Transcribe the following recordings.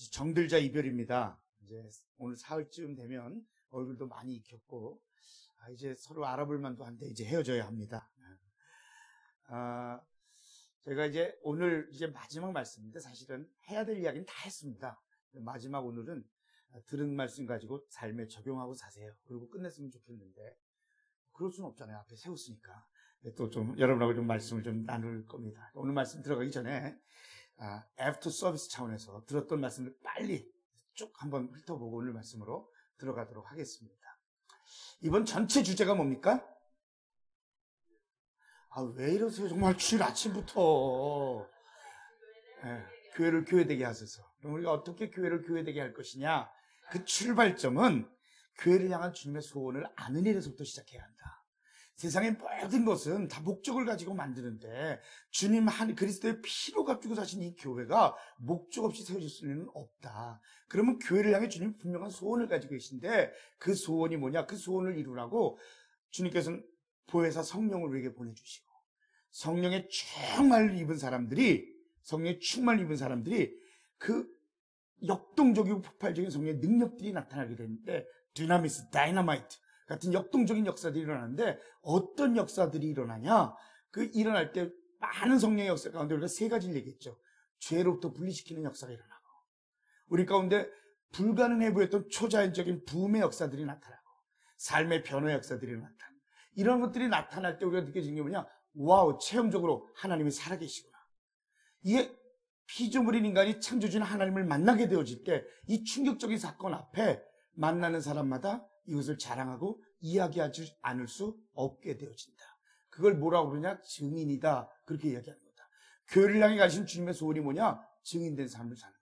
이제 정들자 이별입니다. 이제 오늘 사흘쯤 되면 얼굴도 많이 익혔고, 이제 서로 알아볼 만도 한데 이제 헤어져야 합니다. 제가 이제 오늘 이제 마지막 말씀인데 사실은 해야 될 이야기는 다 했습니다. 마지막 오늘은 들은 말씀 가지고 삶에 적용하고 사세요. 그리고 끝냈으면 좋겠는데 그럴 수는 없잖아요. 앞에 세웠으니까. 또 좀 여러분하고 좀 말씀을 좀 나눌 겁니다. 오늘 말씀 들어가기 전에 애프터 서비스 차원에서 들었던 말씀을 빨리 쭉 한번 훑어보고 오늘 말씀으로 들어가도록 하겠습니다. 이번 전체 주제가 뭡니까? 왜 이러세요? 정말 주일 아침부터. 교회를 교회되게 하소서. 그럼 우리가 어떻게 교회를 교회되게 할 것이냐? 그 출발점은 교회를 향한 주님의 소원을 아는 일에서부터 시작해야 한다. 세상의 모든 것은 다 목적을 가지고 만드는데 주님 한 그리스도의 피로 값주고 사신 이 교회가 목적 없이 세워질 수는 없다. 그러면 교회를 향해 주님 분명한 소원을 가지고 계신데 그 소원이 뭐냐? 그 소원을 이루라고 주님께서는 보혜사 성령을 우리에게 보내주시고 성령의 충만을 입은 사람들이 그 역동적이고 폭발적인 성령의 능력들이 나타나게 되는데 dynamis, dynamite 같은 역동적인 역사들이 일어나는데 어떤 역사들이 일어나냐? 그 일어날 때 많은 성령의 역사 가운데 우리가 세 가지를 얘기했죠. 죄로부터 분리시키는 역사가 일어나고 우리 가운데 불가능해 보였던 초자연적인 부흥의 역사들이 나타나고 삶의 변화의 역사들이 나타나고 이런 것들이 나타날 때 우리가 느껴지는 게 뭐냐? 와우, 체험적으로 하나님이 살아계시구나. 이게 피조물인 인간이 창조주인 하나님을 만나게 되어질 때 이 충격적인 사건 앞에 만나는 사람마다 이것을 자랑하고 이야기하지 않을 수 없게 되어진다. 그걸 뭐라고 그러냐? 증인이다. 그렇게 이야기하는 거다. 교회를 향해 가신 주님의 소원이 뭐냐? 증인된 삶을 사는 것.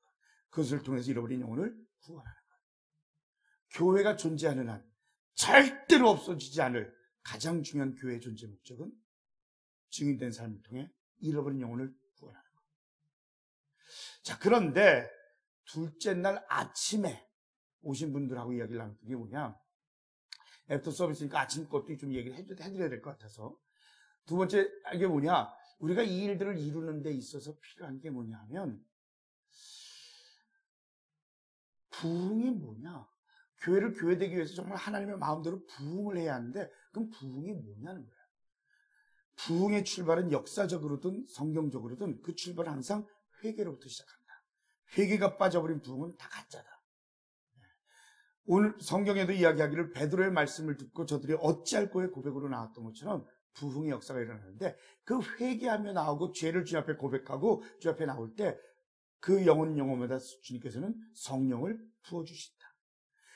그것을 통해서 잃어버린 영혼을 구원하는 것. 교회가 존재하는 한 절대로 없어지지 않을 가장 중요한 교회의 존재 목적은 증인된 삶을 통해 잃어버린 영혼을 구원하는 것. 자, 그런데 둘째 날 아침에 오신 분들하고 이야기를 나눴던 게 뭐냐? 애프터 서비스니까 아침 것도 좀 얘기를 해드려야 될 것 같아서. 두 번째, 이게 뭐냐? 우리가 이 일들을 이루는 데 있어서 필요한 게 뭐냐 하면, 부흥이 뭐냐? 교회를 교회되기 위해서 정말 하나님의 마음대로 부흥을 해야 하는데, 그럼 부흥이 뭐냐는 거야. 부흥의 출발은 역사적으로든 성경적으로든 그 출발은 항상 회개로부터 시작한다. 회개가 빠져버린 부흥은 다 가짜다. 오늘 성경에도 이야기하기를 베드로의 말씀을 듣고 저들이 어찌할 거에 고백으로 나왔던 것처럼 부흥의 역사가 일어나는데 그 회개하며 나오고 죄를 주 앞에 고백하고 주 앞에 나올 때 그 영혼마다 주님께서는 성령을 부어주신다.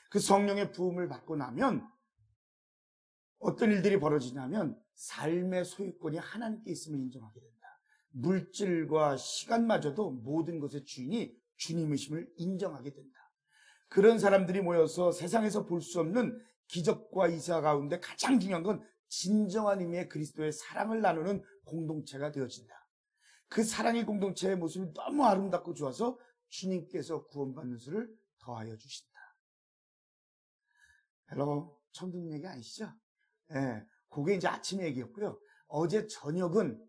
그 성령의 부음을 받고 나면 어떤 일들이 벌어지냐면 삶의 소유권이 하나님께 있음을 인정하게 된다. 물질과 시간마저도 모든 것의 주인이 주님이심을 인정하게 된다. 그런 사람들이 모여서 세상에서 볼 수 없는 기적과 이사 가운데 가장 중요한 건 진정한 의미의 그리스도의 사랑을 나누는 공동체가 되어진다. 그 사랑의 공동체의 모습이 너무 아름답고 좋아서 주님께서 구원받는 수를 더하여 주신다. 헬로, 처음 듣는 얘기 아니시죠? 그게 이제 아침 얘기였고요. 어제 저녁은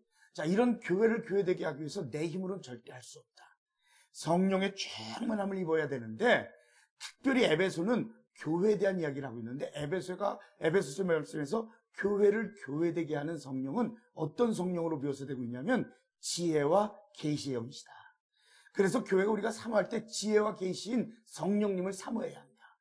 이런 교회를 교회되게 하기 위해서 내 힘으로는 절대 할 수 없다. 성령의 충만함을 입어야 되는데 특별히 에베소는 교회에 대한 이야기를 하고 있는데 에베소서 말씀에서 교회를 교회되게 하는 성령은 어떤 성령으로 묘사되고 있냐면 지혜와 계시의 영이시다. 그래서 교회가 우리가 사모할 때 지혜와 계시인 성령님을 사모해야 합니다.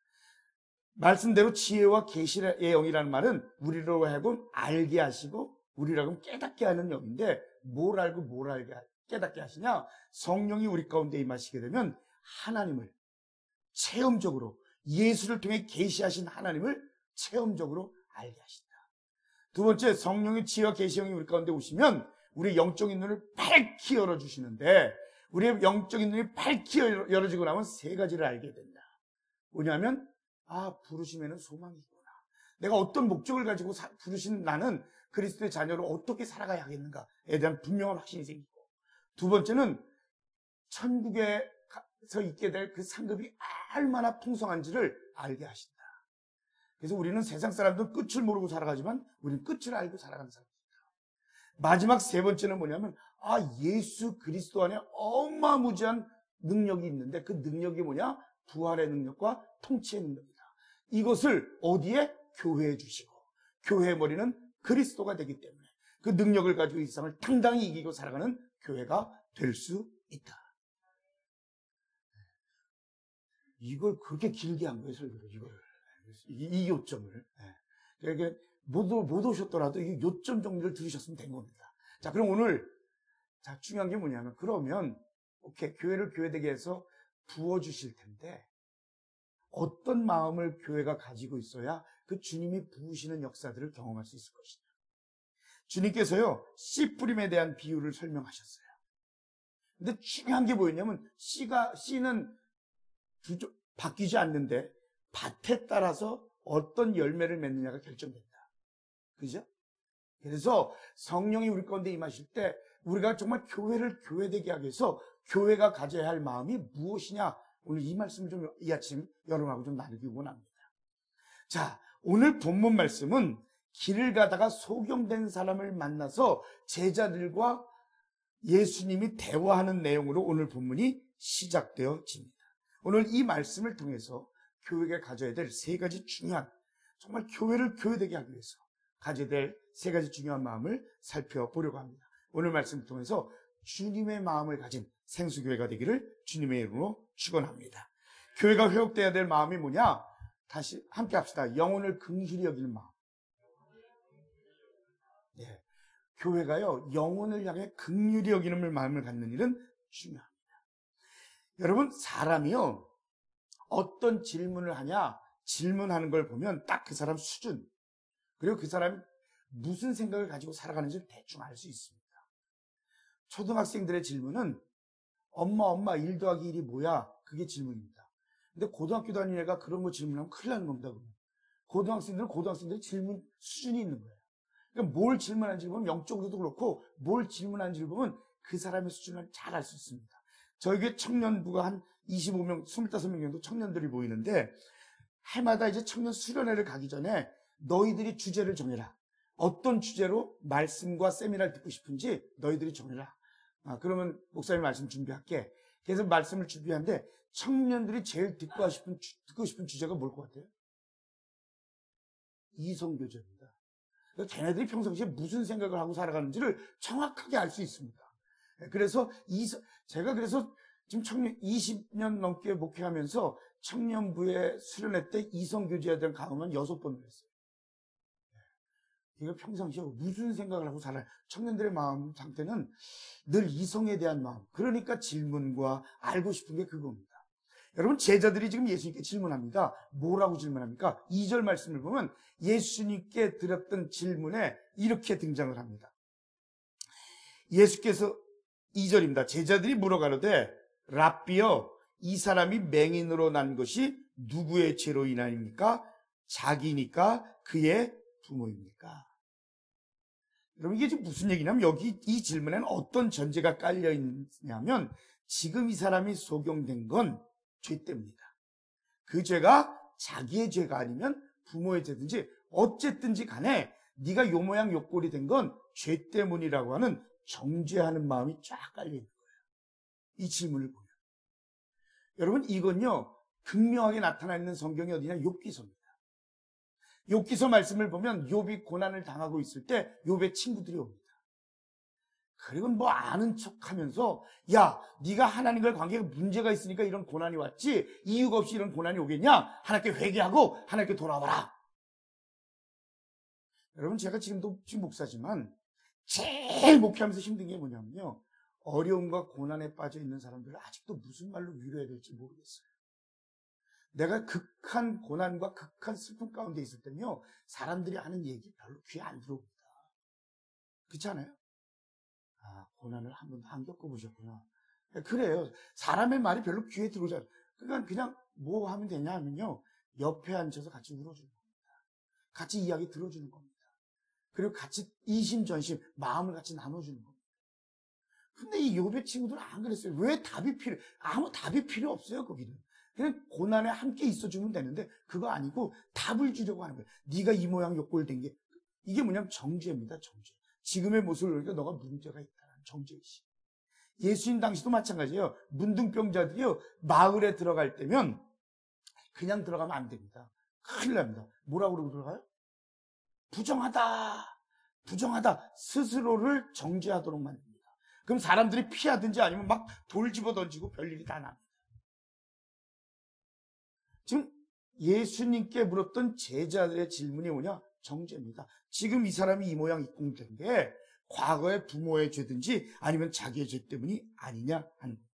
말씀대로 지혜와 계시의 영이라는 말은 우리로 하여금 알게 하시고 우리로 하여금 깨닫게 하는 영인데 뭘 알고 뭘 알게 깨닫게 하시냐? 성령이 우리 가운데 임하시게 되면 하나님을 체험적으로 예수를 통해 계시하신 하나님을 체험적으로 알게 하신다. 두 번째, 성령의 지혜와 계시형이 우리 가운데 오시면 우리의 영적인 눈을 밝히 열어주시는데 우리의 영적인 눈이 밝히 열어지고 나면 세 가지를 알게 된다. 뭐냐면 부르심에는 소망이 있구나. 내가 어떤 목적을 가지고 부르신 나는 그리스도의 자녀로 어떻게 살아가야 하겠는가에 대한 분명한 확신이 생기고 두 번째는 천국에서 있게 될 그 상급이 얼마나 풍성한지를 알게 하신다. 그래서 우리는 세상 사람들은 끝을 모르고 살아가지만 우리는 끝을 알고 살아가는 사람입니다. 마지막 세 번째는 뭐냐면 예수 그리스도 안에 어마무지한 능력이 있는데 그 능력이 뭐냐? 부활의 능력과 통치의 능력이다. 이것을 어디에? 교회에 주시고 교회의 머리는 그리스도가 되기 때문에 그 능력을 가지고 이 세상을 당당히 이기고 살아가는 교회가 될 수 있다. 이걸 그렇게 길게 한 거예요, 설교를. 이 요점을. 그러니까 못 오셨더라도 이 요점 정리를 들으셨으면 된 겁니다. 자, 그럼 오늘 자, 중요한 게 뭐냐면 그러면 오케이, 교회를 교회되게 해서 부어주실 텐데 어떤 마음을 교회가 가지고 있어야 그 주님이 부으시는 역사들을 경험할 수 있을 것이냐. 주님께서요, 씨 뿌림에 대한 비유를 설명하셨어요. 근데 중요한 게 뭐였냐면 씨는 바뀌지 않는데 밭에 따라서 어떤 열매를 맺느냐가 결정된다. 그죠? 그래서 성령이 우리 가운데 임하실 때 우리가 정말 교회를 교회되게 하기 위해서 교회가 가져야 할 마음이 무엇이냐. 오늘 이 말씀을 좀 이 아침 여러분하고 좀 나누기 원합니다. 자, 오늘 본문 말씀은 길을 가다가 소경된 사람을 만나서 제자들과 예수님이 대화하는 내용으로 오늘 본문이 시작되어집니다. 오늘 이 말씀을 통해서 교회가 가져야 될 세 가지 중요한, 정말 교회를 교회되게 하기 위해서 가져야 될 세 가지 중요한 마음을 살펴보려고 합니다. 오늘 말씀을 통해서 주님의 마음을 가진 생수교회가 되기를 주님의 이름으로 축원합니다. 교회가 회복되어야 될 마음이 뭐냐? 다시 함께 합시다. 영혼을 긍휼히 여기는 마음. 네. 교회가요, 영혼을 향해 긍휼히 여기는 마음을 갖는 일은 중요합니다. 여러분, 사람이요, 어떤 질문을 하냐, 질문하는 걸 보면 딱 그 사람 수준, 그리고 그 사람이 무슨 생각을 가지고 살아가는지를 대충 알 수 있습니다. 초등학생들의 질문은 엄마 1 더하기 1이 뭐야? 그게 질문입니다. 근데 고등학교 다니는 애가 그런 거 질문하면 큰일 나는 겁니다. 고등학생들은 고등학생들의 질문 수준이 있는 거예요. 그러니까 뭘 질문하는지 보면 영적으로도 그렇고 뭘 질문하는지 보면 그 사람의 수준을 잘 알 수 있습니다. 저희 교회 청년부가 한 25명, 25명 정도 청년들이 모이는데 해마다 이제 청년 수련회를 가기 전에 너희들이 주제를 정해라. 어떤 주제로 말씀과 세미나를 듣고 싶은지 너희들이 정해라. 그러면 목사님 말씀 준비할게. 그래서 말씀을 준비하는데 청년들이 제일 듣고 싶은 주제가 뭘 것 같아요? 이성교제입니다. 그러니까 걔네들이 평상시에 무슨 생각을 하고 살아가는지를 정확하게 알 수 있습니다. 그래서 제가 그래서 지금 20년 넘게 목회하면서 청년부의 수련회 때 이성교제에 대한 강의만 6번을 했어요. 이거 평상시에 무슨 생각을 하고 살아요? 청년들의 마음 상태는 늘 이성에 대한 마음. 그러니까 질문과 알고 싶은 게 그겁니다. 여러분, 제자들이 지금 예수님께 질문합니다. 뭐라고 질문합니까? 2절 말씀을 보면 예수님께 드렸던 질문에 이렇게 등장을 합니다. 예수께서 2절입니다. 제자들이 물어가로되 랍비여, 이 사람이 맹인으로 난 것이 누구의 죄로 인하입니까? 자기니까 그의 부모입니까? 여러분, 이게 지금 무슨 얘기냐면 여기 이 질문에는 어떤 전제가 깔려 있냐면 지금 이 사람이 소경된 건 죄 때문이다. 그 죄가 자기의 죄가 아니면 부모의 죄든지 어쨌든지 간에 네가 요 모양 요 꼴이 된 건 죄 때문이라고 하는 정죄하는 마음이 쫙 깔려 있는 거예요. 이 질문을 보면. 여러분, 이건요 극명하게 나타나 있는 성경이 어디냐? 욥기서입니다. 욥기서 말씀을 보면 욥이 고난을 당하고 있을 때 욥의 친구들이 옵니다. 그리고 뭐 아는 척하면서 야, 네가 하나님과의 관계가 문제가 있으니까 이런 고난이 왔지 이유가 없이 이런 고난이 오겠냐? 하나님께 회개하고 하나님께 돌아와라. 여러분, 제가 지금 목사지만 제일 목회하면서 힘든 게 뭐냐면요, 어려움과 고난에 빠져 있는 사람들을 아직도 무슨 말로 위로해야 될지 모르겠어요. 내가 극한 고난과 극한 슬픔 가운데 있을 때는요, 사람들이 하는 얘기 별로 귀에 안 들어옵니다. 그렇지 않아요? 고난을 한 번도 안 겪어보셨구나. 그래요. 사람의 말이 별로 귀에 들어오지 않아요. 그러니까 그냥 뭐 하면 되냐 하면요, 옆에 앉아서 같이 울어주는 겁니다. 같이 이야기 들어주는 겁니다. 그리고 같이 이심전심 마음을 같이 나눠주는 겁니다. 근데 이 욥의 친구들은 안 그랬어요. 왜 아무 답이 필요 없어요, 거기는. 그냥 고난에 함께 있어주면 되는데 그거 아니고 답을 주려고 하는 거예요. 네가 이 모양 요 꼴 된 게 이게 뭐냐면 정죄입니다. 정죄. 지금의 모습을 보니까 너가 문제가 있다는 정죄의식. 예수님 당시도 마찬가지예요. 문둥병자들이요, 마을에 들어갈 때면 그냥 들어가면 안 됩니다. 큰일 납니다. 뭐라고 그러고 들어가요? 부정하다, 부정하다. 스스로를 정죄하도록 만듭니다. 그럼 사람들이 피하든지 아니면 막 돌 집어 던지고 별일이 다 납니다. 지금 예수님께 물었던 제자들의 질문이 뭐냐? 정죄입니다. 지금 이 사람이 이 모양 이 꼴 된 게 과거의 부모의 죄든지 아니면 자기의 죄 때문이 아니냐 하는 거예요.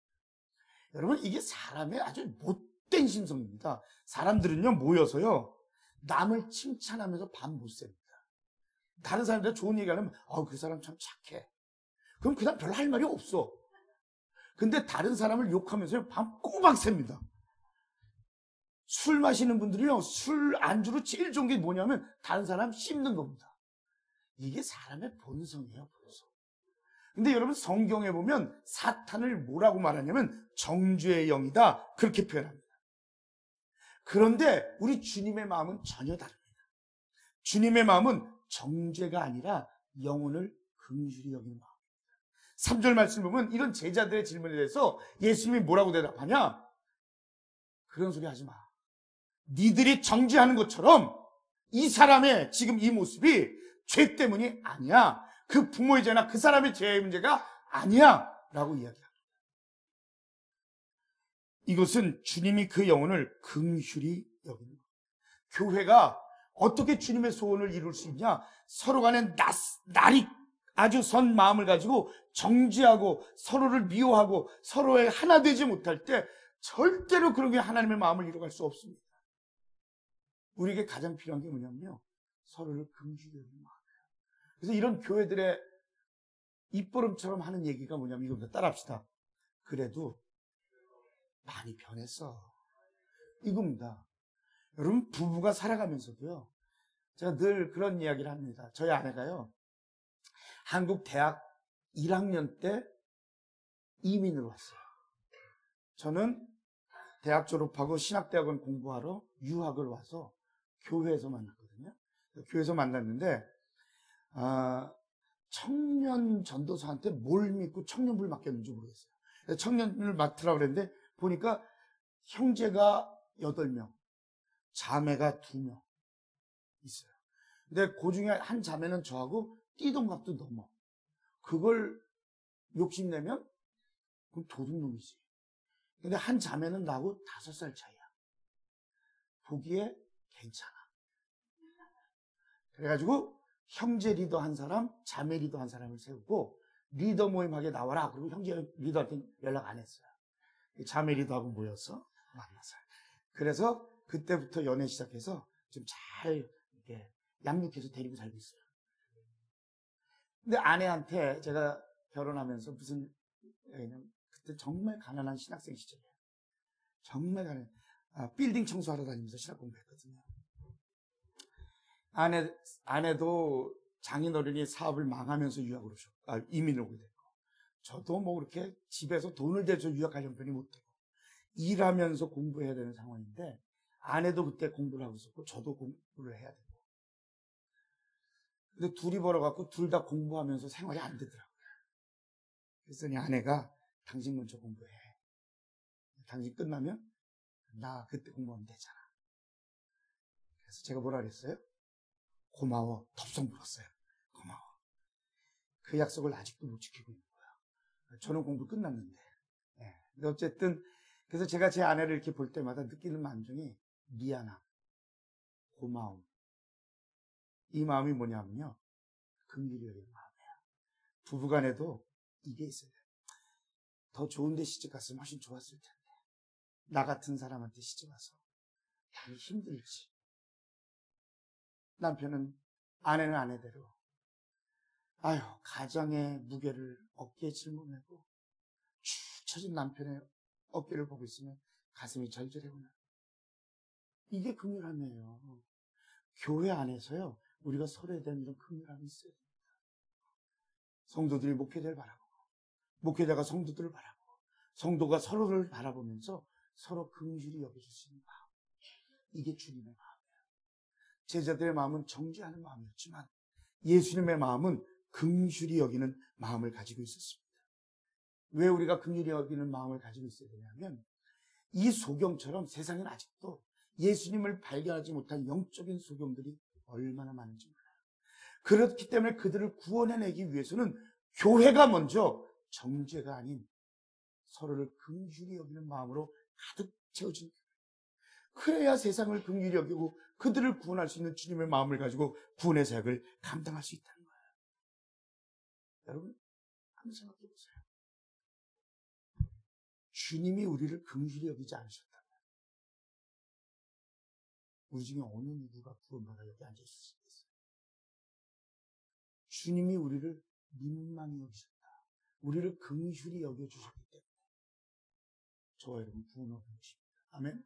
여러분, 이게 사람의 아주 못된 심성입니다. 사람들은요, 모여서요, 남을 칭찬하면서 밤 못 셉니다. 다른 사람들 좋은 얘기하면, 그 사람 참 착해. 그럼 그 사람 별로 할 말이 없어. 근데 다른 사람을 욕하면서 밤 꼬박 셉니다. 술 마시는 분들이요, 술 안주로 제일 좋은 게 뭐냐면 다른 사람 씹는 겁니다. 이게 사람의 본성이에요, 본성. 근데 여러분, 성경에 보면 사탄을 뭐라고 말하냐면 정죄의 영이다, 그렇게 표현합니다. 그런데 우리 주님의 마음은 전혀 다릅니다. 주님의 마음은 정죄가 아니라 영혼을 긍휼히 여기는 마음입니다. 3절 말씀 보면 이런 제자들의 질문에 대해서 예수님이 뭐라고 대답하냐? 그런 소리 하지 마. 니들이 정죄하는 것처럼 이 사람의 지금 이 모습이 죄 때문이 아니야. 그 부모의 죄나 그 사람의 죄의 문제가 아니야 라고 이야기합니다. 이것은 주님이 그 영혼을 긍휼히 여기는 거예요. 교회가 어떻게 주님의 소원을 이룰 수 있냐? 서로 간에 날이 아주 선 마음을 가지고 정죄하고 서로를 미워하고 서로의 하나 되지 못할 때 절대로 그런 게 하나님의 마음을 이루어갈 수 없습니다. 우리에게 가장 필요한 게 뭐냐면요, 서로를 긍휼히 여기는 마음이에요. 그래서 이런 교회들의 입버릇처럼 하는 얘기가 뭐냐면 이겁니다. 따라합시다. 그래도 많이 변했어. 이겁니다. 여러분, 부부가 살아가면서도요, 제가 늘 그런 이야기를 합니다. 저희 아내가요, 한국 대학 1학년 때 이민을 왔어요. 저는 대학 졸업하고 신학대학원 공부하러 유학을 와서 교회에서 만났거든요. 교회에서 만났는데 청년 전도사한테 뭘 믿고 청년부를 맡겼는지 모르겠어요. 청년을 맡으라고 그랬는데 보니까 형제가 8명, 자매가 2명 있어요. 근데 그 중에 한 자매는 저하고 띠동갑도 넘어. 그걸 욕심내면 그럼 도둑놈이지. 근데 한 자매는 나하고 5살 차이야. 보기에 괜찮아. 그래가지고 형제 리더 한 사람, 자매 리더 한 사람을 세우고 리더 모임하게 나와라. 그리고 형제 리더한테 연락 안 했어요. 자매 리더하고 모여서 만났어요. 그래서 그때부터 연애 시작해서 좀 잘 이렇게 양육해서 데리고 살고 있어요. 근데 아내한테 제가 결혼하면서 무슨 그때 정말 가난한 신학생 시절이에요. 정말 가난한 빌딩 청소하러 다니면서 신학 공부했거든요. 아내도 장인어른이 사업을 망하면서 유학으로 이민을 오게 됐고, 저도 뭐 그렇게 집에서 돈을 대서 유학할 형편이 못 되고 일하면서 공부해야 되는 상황인데 아내도 그때 공부를 하고 있었고 저도 공부를 해야 되고, 근데 둘이 벌어갖고 둘 다 공부하면서 생활이 안 되더라고요. 그랬더니 아내가 당신 먼저 공부해. 당신 끝나면 나 그때 공부하면 되잖아. 그래서 제가 뭐라 그랬어요? 고마워. 덥석 물었어요. 고마워. 그 약속을 아직도 못 지키고 있는 거야. 저는 공부 끝났는데. 네. 근데 어쨌든 그래서 제가 제 아내를 이렇게 볼 때마다 느끼는 감정이 미안함, 고마움. 이 마음이 뭐냐면요, 긍휼히 여기는 마음이에요. 부부간에도 이게 있어요. 더 좋은 데 시집 갔으면 훨씬 좋았을 텐데 나 같은 사람한테 시집 와서 야, 힘들지. 남편은, 아내는 아내대로 아유, 가정의 무게를 어깨에 짊어지고 축 처진 남편의 어깨를 보고 있으면 가슴이 절절해오는, 이게 긍휼함이에요. 교회 안에서요, 우리가 서로에 대한 이런 긍휼함이 있어야 됩니다. 성도들이 목회자를 바라보고, 목회자가 성도들을 바라보고, 성도가 서로를 바라보면서 서로 긍휼히 여겨줄 수 있는 마음, 이게 주님의 마음이에요. 제자들의 마음은 정죄하는 마음이었지만 예수님의 마음은 긍휼히 여기는 마음을 가지고 있었습니다. 왜 우리가 긍휼히 여기는 마음을 가지고 있어야 되냐면 이 소경처럼 세상엔 아직도 예수님을 발견하지 못한 영적인 소경들이 얼마나 많은지 몰라요. 그렇기 때문에 그들을 구원해내기 위해서는 교회가 먼저 정죄가 아닌 서로를 긍휼히 여기는 마음으로 가득 채워진 거예요. 그래야 세상을 긍휼히 여기고 그들을 구원할 수 있는 주님의 마음을 가지고 구원의 사역을 감당할 수 있다는 거예요. 여러분, 한번 생각해 보세요. 주님이 우리를 긍휼히 여기지 않으셨다면 우리 중에 어느 누구가 구원받아 여기 앉아 있을 수 있겠어요? 주님이 우리를 민망히 여기셨다. 우리를 긍휼히 여겨주셨기 때문에 저와 여러분 구원 얻은 것입니다. 아멘.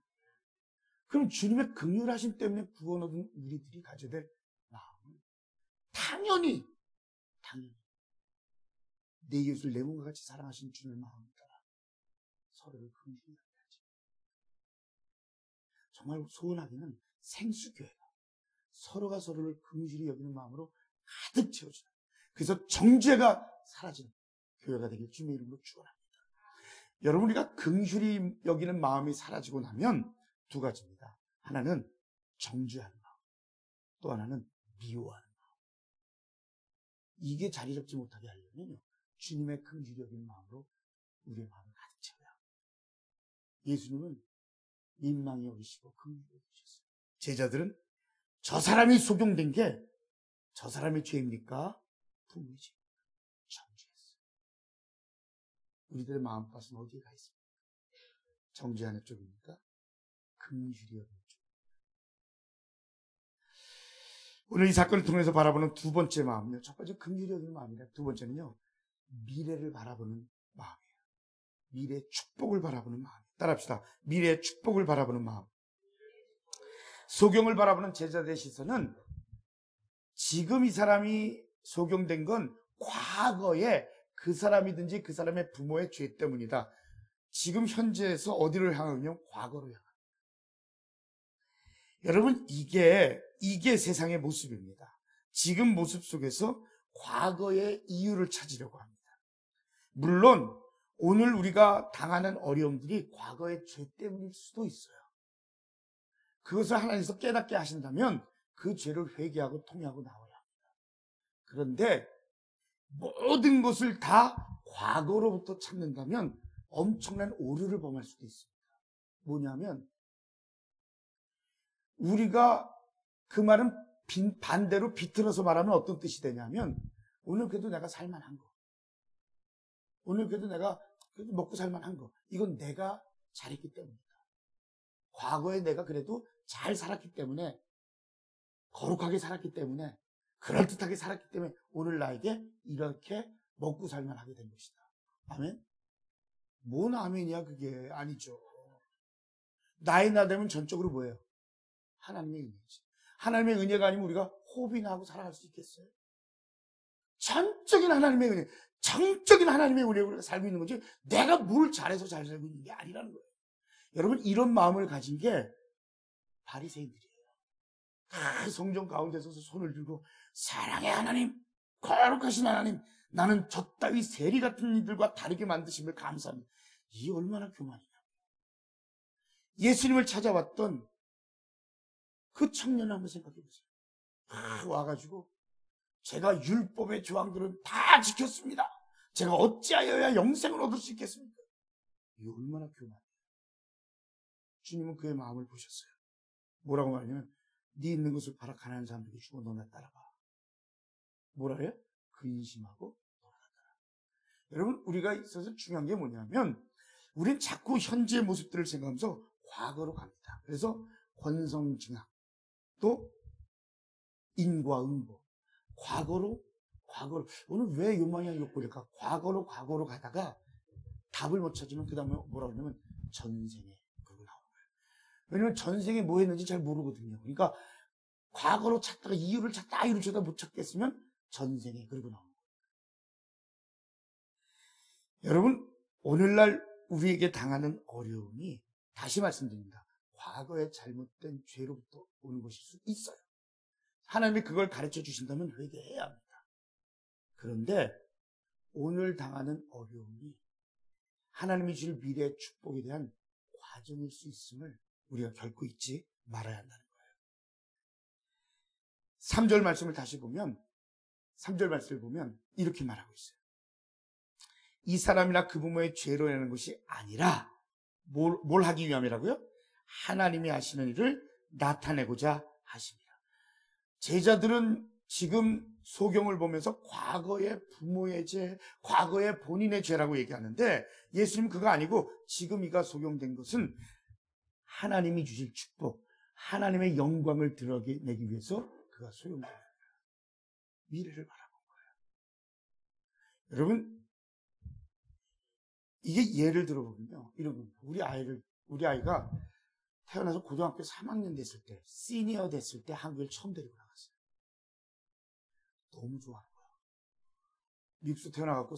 그럼 주님의 긍휼하심 때문에 구원 얻은 우리들이 가져야 될 마음은 당연히 내 이웃을 내 몸과 같이 사랑하신 주님의 마음을 따라 서로를 긍휼히 여겨야지. 정말 소원하기는 생수교회가 서로가 서로를 긍휼히 여기는 마음으로 가득 채워지는, 그래서 정죄가 사라지는 교회가 되길 주님의 이름으로 축원합니다. 여러분, 우리가 긍휼히 여기는 마음이 사라지고 나면 두 가지입니다. 하나는 정죄하는 마음, 또 하나는 미워하는 마음. 이게 자리 잡지 못하게 하려면요, 주님의 긍휼히 여기는 마음으로 우리의 마음을 가득 채워야 합니다. 예수님은 민망히 여기시고 긍휼히 여기셨어요. 제자들은 저 사람이 소경된 게 저 사람의 죄입니까? 부모의 죄입니까? 정죄했어요. 우리들의 마음밭은 어디에 가 있습니까? 정죄하는 쪽입니까? 긍휼히 여기는 쪽입니까? 오늘 이 사건을 통해서 바라보는 두 번째 마음은요, 첫 번째 긍휼히 여기는 마음이라, 두 번째는요, 미래를 바라보는 마음이에요. 미래의 축복을 바라보는 마음. 따라합시다. 미래의 축복을 바라보는 마음. 소경을 바라보는 제자들의 시선은 지금 이 사람이 소경된 건 과거에 그 사람이든지 그 사람의 부모의 죄 때문이다. 지금 현재에서 어디를 향하면 과거로 향합니다. 여러분, 이게 세상의 모습입니다. 지금 모습 속에서 과거의 이유를 찾으려고 합니다. 물론 오늘 우리가 당하는 어려움들이 과거의 죄 때문일 수도 있어요. 그것을 하나님께서 깨닫게 하신다면 그 죄를 회개하고 통회하고 나와야 합니다. 그런데 모든 것을 다 과거로부터 찾는다면 엄청난 오류를 범할 수도 있습니다. 뭐냐면 우리가 그 말은 반대로 비틀어서 말하면 어떤 뜻이 되냐면, 오늘 그래도 내가 살만한 거, 오늘 그래도 내가 먹고 살만한 거, 이건 내가 잘했기 때문이다. 과거에 내가 그래도 잘 살았기 때문에, 거룩하게 살았기 때문에, 그럴듯하게 살았기 때문에 오늘 나에게 이렇게 먹고 살만하게 된 것이다. 아멘? 뭔 아멘이야 그게. 아니죠. 나이 나 되면 전적으로 뭐예요? 하나님의 은혜지. 하나님의 은혜가 아니면 우리가 호흡이나 하고 살아갈 수 있겠어요? 전적인 하나님의 은혜, 정적인 하나님의 은혜로 우리가 살고 있는 거지, 내가 뭘 잘해서 잘 살고 있는 게 아니라는 거예요. 여러분, 이런 마음을 가진 게 바리새인들이에요. 성전 가운데서 손을 들고 사랑의 하나님, 거룩하신 하나님, 나는 저 따위 세리 같은 이들과 다르게 만드심을 감사합니다. 이 얼마나 교만이냐. 예수님을 찾아왔던 그 청년을 한번 생각해 보세요. 와가지고 제가 율법의 조항들은 다 지켰습니다. 제가 어찌하여야 영생을 얻을 수 있겠습니까? 이 얼마나 교만해요. 주님은 그의 마음을 보셨어요. 뭐라고 말하냐면, 네 있는 것을 팔아 가난한 사람들에게 주고 너나 따라가. 뭐라 해요? 근심하고 돌아가더라. 여러분, 우리가 있어서 중요한 게 뭐냐면, 우린 자꾸 현재의 모습들을 생각하면서 과거로 갑니다. 그래서 권성징악, 또 인과응보, 과거로. 오늘 왜 요만한 욕보일까? 과거로 가다가 답을 못 찾으면 그 다음에 뭐라 그러냐면 전생에 그러고 나오는 거예요. 왜냐면 전생에 뭐 했는지 잘 모르거든요. 그러니까 과거로 찾다가 이유를 찾다 못 찾겠으면 전생에 그러고 나오는 거예요. 여러분, 오늘날 우리에게 당하는 어려움이, 다시 말씀드립니다, 과거의 잘못된 죄로부터 오는 것일 수 있어요. 하나님이 그걸 가르쳐 주신다면 회개해야 합니다. 그런데 오늘 당하는 어려움이 하나님이 주실 미래의 축복에 대한 과정일 수 있음을 우리가 결코 잊지 말아야 한다는 거예요. 3절 말씀을 다시 보면 3절 말씀을 보면 이렇게 말하고 있어요. 이 사람이나 그 부모의 죄로 인하는 것이 아니라 뭘 하기 위함이라고요? 하나님이 하시는 일을 나타내고자 하십니다. 제자들은 지금 소경을 보면서 과거의 부모의 죄, 과거의 본인의 죄라고 얘기하는데 예수님 그거 아니고 지금 이가 소경된 것은 하나님이 주실 축복, 하나님의 영광을 드러내기 위해서 그가 소경된 거예요. 미래를 바라본 거예요. 여러분, 이게 예를 들어보면요. 이런 우리 아이가 태어나서 고등학교 3학년 됐을 때, 시니어 됐을 때 한국을 처음 데리고 나갔어요. 너무 좋아하는 거야. 미국에서 태어나갖고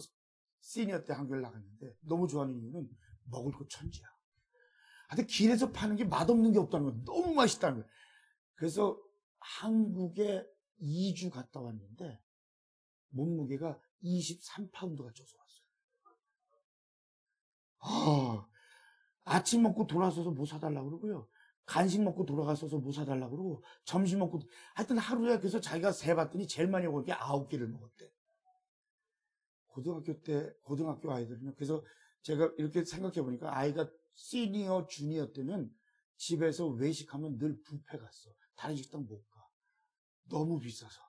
시니어 때 한국을 나갔는데 너무 좋아하는 이유는 먹을 거 천지야. 하여튼 길에서 파는 게 맛없는 게 없다는 거야. 너무 맛있다는 거야. 그래서 한국에 2주 갔다 왔는데 몸무게가 23파운드가 쪄서 왔어요. 아침 먹고 돌아서서 뭐 사달라고 그러고요. 간식 먹고 돌아가서서 뭐 사달라고 그러고, 점심 먹고, 하여튼 하루에 그래서 자기가 세봤더니 제일 많이 먹은 게 9개를 먹었대. 고등학교 아이들은요. 그래서 제가 이렇게 생각해 보니까 아이가 시니어, 주니어 때는 집에서 외식하면 늘 뷔페 갔어. 다른 식당 못 가. 너무 비싸서.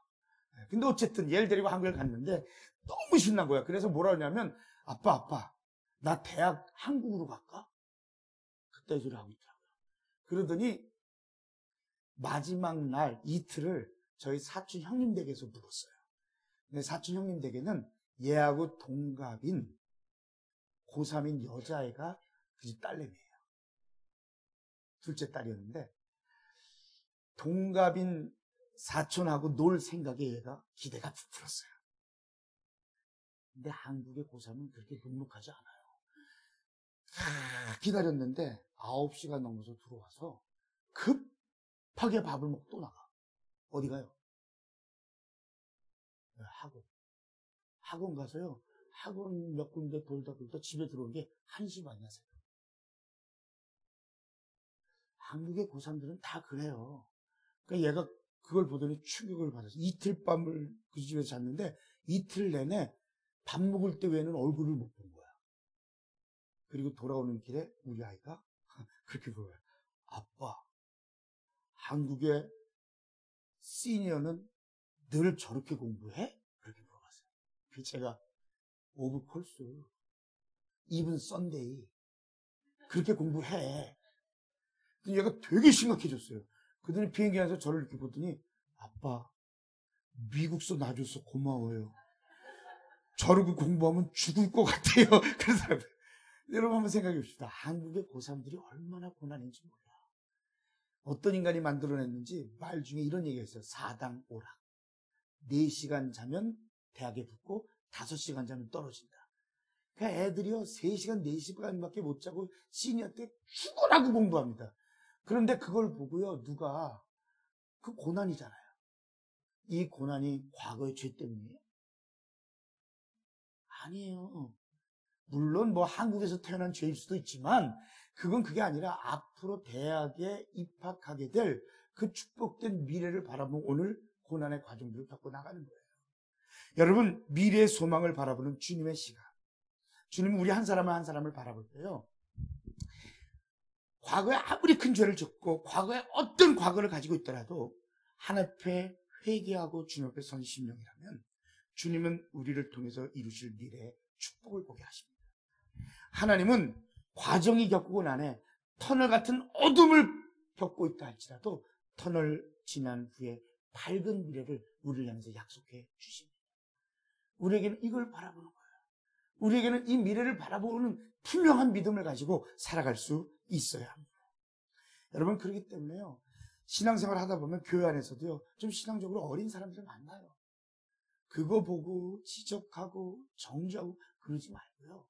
근데 어쨌든 얘를 데리고 한국에 갔는데 너무 신난 거야. 그래서 뭐라 하냐면, 아빠, 나 대학 한국으로 갈까? 그때 소리 하고 있더라고요. 그러더니 마지막 날 이틀을 저희 사촌 형님 댁에서 묵었어요. 근데 사촌 형님 댁에는 얘하고 동갑인 고3인 여자애가 그 집 딸내미예요. 둘째 딸이었는데 동갑인 사촌하고 놀 생각에 얘가 기대가 부풀었어요. 근데 한국의 고3은 그렇게 묵묵하지 않아요. 기다렸는데 9시가 넘어서 들어와서 급하게 밥을 먹고 또 나가. 어디 가요? 학원 가서요. 학원 몇 군데 돌다 집에 들어온 게 1시 반이야. 한국의 고3들은 다 그래요. 그러니까 얘가 그걸 보더니 충격을 받아서 이틀 밤을 그 집에서 잤는데 이틀 내내 밥 먹을 때 외에는 얼굴을 못 본 거야. 그리고 돌아오는 길에 우리 아이가 그렇게 물어요. 아빠, 한국의 시니어는 늘 저렇게 공부해? 그렇게 물어봤어요. 그 제가 오브 콜스, 이븐 썬데이 그렇게 공부해. 얘가 되게 심각해졌어요. 그들이 비행기 안에서 저를 이렇게 보더니 아빠, 미국서 놔줘서 고마워요. 저러고 공부하면 죽을 것 같아요. 그러더라고요. 여러분 한번 생각해 봅시다. 한국의 고3들이 얼마나 고난인지 몰라. 어떤 인간이 만들어냈는지 말 중에 이런 얘기가 있어요. 4당 오락. 4시간 자면 대학에 붙고 5시간 자면 떨어진다. 그러니까 애들이요 3시간, 4시간밖에 못 자고 시니어 때 죽으라고 공부합니다. 그런데 그걸 보고요 누가 그 고난이잖아요. 이 고난이 과거의 죄 때문이에요? 아니에요. 물론 뭐 한국에서 태어난 죄일 수도 있지만 그건 그게 아니라 앞으로 대학에 입학하게 될 그 축복된 미래를 바라보면 오늘 고난의 과정들을 겪고 나가는 거예요. 여러분 미래의 소망을 바라보는 주님의 시간. 주님은 우리 한 사람을 바라볼 때요. 과거에 아무리 큰 죄를 짓고 과거에 어떤 과거를 가지고 있더라도 하나님 앞에 회개하고 주님 앞에 선 심령이라면 주님은 우리를 통해서 이루실 미래의 축복을 보게 하십니다. 하나님은 과정이 겪고 난에 터널 같은 어둠을 겪고 있다 할지라도 터널 지난 후에 밝은 미래를 우리를 향해서 약속해 주십니다. 우리에게는 이걸 바라보는 거예요. 우리에게는 이 미래를 바라보는 분명한 믿음을 가지고 살아갈 수 있어야 합니다. 여러분 그렇기 때문에요. 신앙생활 하다 보면 교회 안에서도요. 좀 신앙적으로 어린 사람들을 만나요. 그거 보고 지적하고 정죄하고 그러지 말고요.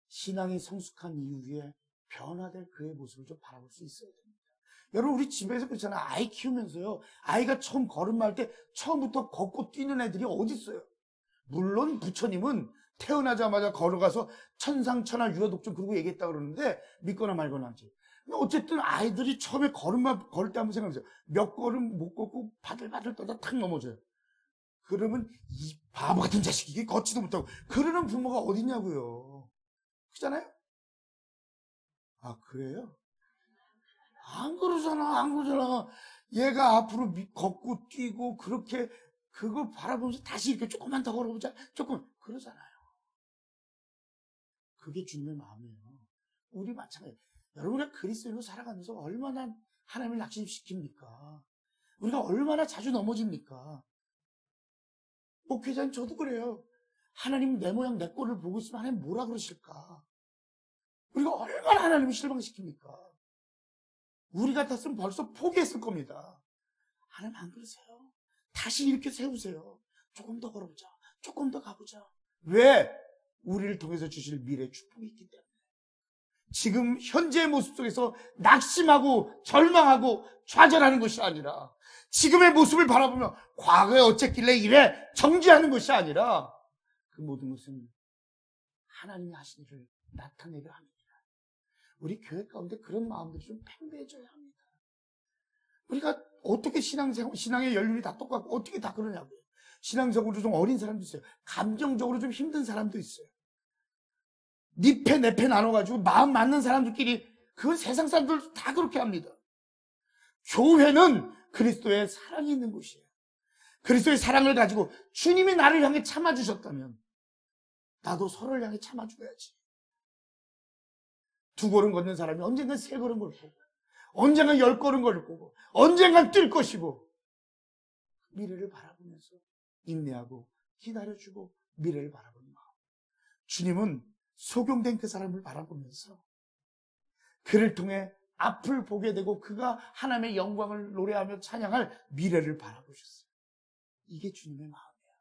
신앙이 성숙한 이후에 변화될 그의 모습을 좀 바라볼 수 있어야 됩니다. 여러분 우리 집에서 그렇잖아요. 아이 키우면서요. 아이가 처음 걸음마할 때 처음부터 걷고 뛰는 애들이 어디 있어요. 물론 부처님은 태어나자마자 걸어가서 천상천하 유아독존 그러고 얘기했다 그러는데 믿거나 말거나 하지. 근데 어쨌든 아이들이 처음에 걸을 때 한번 생각해보세요. 몇 걸음 못 걷고 바들바들 떠다 탁 넘어져요. 그러면 이 바보 같은 자식이 이게 걷지도 못하고 그러는 부모가 어딨냐고요. 그렇잖아요? 아, 그래요? 안 그러잖아, 안 그러잖아. 얘가 앞으로 걷고 뛰고 그렇게 그거 바라보면서 다시 이렇게 조금만 더 걸어보자. 조금 그러잖아요. 그게 주님의 마음이에요. 우리 마찬가지. 여러분이 그리스도인으로 살아가면서 얼마나 하나님을 낙심시킵니까? 우리가 얼마나 자주 넘어집니까? 목회자님 저도 그래요. 하나님 내 모양 내 꼴을 보고 있으면 하나님 뭐라 그러실까? 우리가 얼마나 하나님을 실망시킵니까? 우리 같았으면 벌써 포기했을 겁니다. 하나님 안 그러세요. 다시 이렇게 세우세요. 조금 더 걸어보자. 조금 더 가보자. 왜? 우리를 통해서 주실 미래의 축복이 있기 때문에. 지금 현재의 모습 속에서 낙심하고 절망하고 좌절하는 것이 아니라 지금의 모습을 바라보며 과거에 어쨌길래 이래 정지하는 것이 아니라 그 모든 것은 하나님이 하신 일을 나타내려 합니다. 우리 교회 가운데 그런 마음들이 좀 팽배해져야 합니다. 우리가 어떻게 신앙의 연륜이 다 똑같고 어떻게 다 그러냐고요. 신앙적으로 좀 어린 사람도 있어요. 감정적으로 좀 힘든 사람도 있어요. 네 패, 내 패 나눠가지고 마음 맞는 사람들끼리 그건 세상 사람들 다 그렇게 합니다. 교회는 그리스도의 사랑이 있는 곳이에요. 그리스도의 사랑을 가지고 주님이 나를 향해 참아주셨다면 나도 서로를 향해 참아줘야지. 2걸음 걷는 사람이 언젠간 3걸음 걸 거고 언젠간 10걸음 걸 거고 언젠간 뛸 것이고 미래를 바라보면서 인내하고 기다려주고 미래를 바라보는 마음. 주님은 소경된 그 사람을 바라보면서 그를 통해 앞을 보게 되고 그가 하나님의 영광을 노래하며 찬양할 미래를 바라보셨어요. 이게 주님의 마음이에요.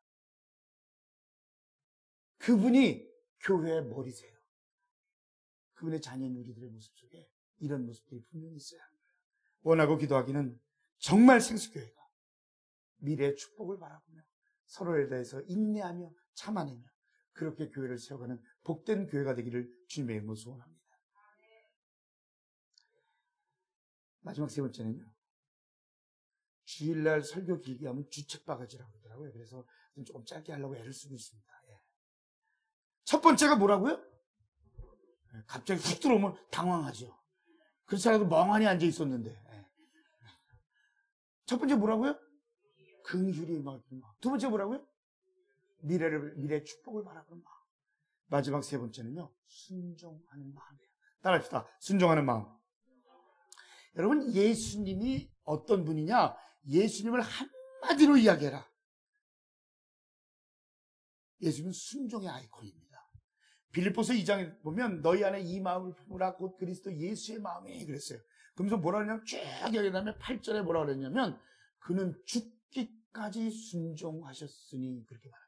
그분이 교회의 머리세요. 그분의 자녀인 우리들의 모습 속에 이런 모습들이 분명히 있어야 합니다. 원하고 기도하기는 정말 생수교회가 미래의 축복을 바라보며 서로에 대해서 인내하며 참아내며 그렇게 교회를 세워가는 복된 교회가 되기를 주님의 이름으로 소원합니다. 마지막 3번째는요. 주일날 설교 길게 하면 주책바가지라고 그러더라고요. 그래서 조금 짧게 하려고 애를 쓰고 있습니다. 예. 첫 번째가 뭐라고요? 갑자기 훅 들어오면 당황하죠. 그렇지 않아도 멍하니 앉아 있었는데. 예. 첫 번째 뭐라고요? 긍휼이 임하는 마음. 두 번째 뭐라고요? 미래의 축복을 바라보는 마음. 마지막 3번째는요. 순종하는 마음이에요. 따라합시다. 순종하는 마음. 여러분, 예수님이 어떤 분이냐? 예수님을 한마디로 이야기해라. 예수님은 순종의 아이콘입니다. 빌립보서 2장에 보면 너희 안에 이 마음을 품으라 곧 그리스도 예수의 마음이 그랬어요. 그러면서 뭐라 그러냐면 쭉 얘기하면 8절에 뭐라 그랬냐면 그는 죽기까지 순종하셨으니 그렇게 말합니다.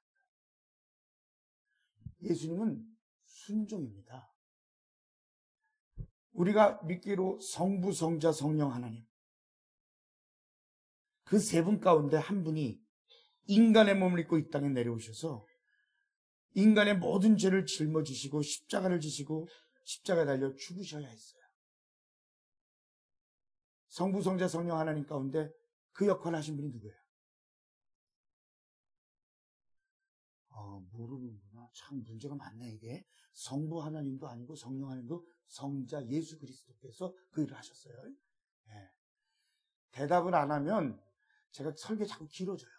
예수님은 순종입니다. 우리가 믿기로 성부, 성자, 성령 하나님 그 3분 가운데 한 분이 인간의 몸을 입고 이 땅에 내려오셔서 인간의 모든 죄를 짊어지시고 십자가를 지시고 십자가에 달려 죽으셔야 했어요. 성부, 성자, 성령 하나님 가운데 그 역할을 하신 분이 누구예요? 모르는구나. 참 문제가 많네 이게. 성부 하나님도 아니고 성령 하나님도 성자 예수 그리스도께서 그 일을 하셨어요. 네. 대답을 안 하면 제가 설교 자꾸 길어져요.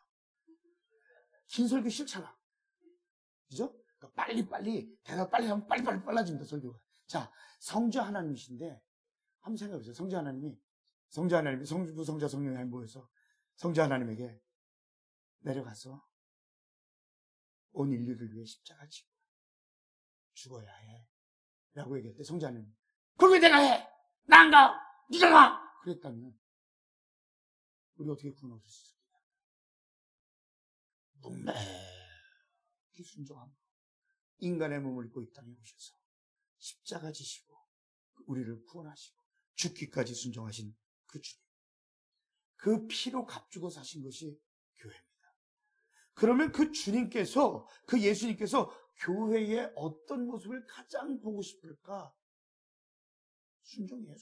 긴 설교 싫잖아. 그죠? 그러니까 빨리 대답 빨리 하면 빨리 빨라집니다 설교가. 자, 성자 하나님이신데 한번 생각해보세요. 성자 하나님이 성부, 성자, 성령이 하나님 모여서 성자 하나님에게 내려가서 온 인류를 위해 십자가 지고 죽어야 해 라고 얘기할 때 성자 하나님 그걸 왜 내가 해? 나 안 가! 네가 가! 그랬다면 우리 어떻게 구원 얻을 수 있을까요? 묵묵히 순종하며 인간의 몸을 입고 이 땅에 오셔서 십자가 지시고 우리를 구원하시고 죽기까지 순종하신 그 주님, 그 피로 값주고 사신 것이 교회입니다. 그러면 그 주님께서, 그 예수님께서 교회의 어떤 모습을 가장 보고 싶을까? 순종이에요,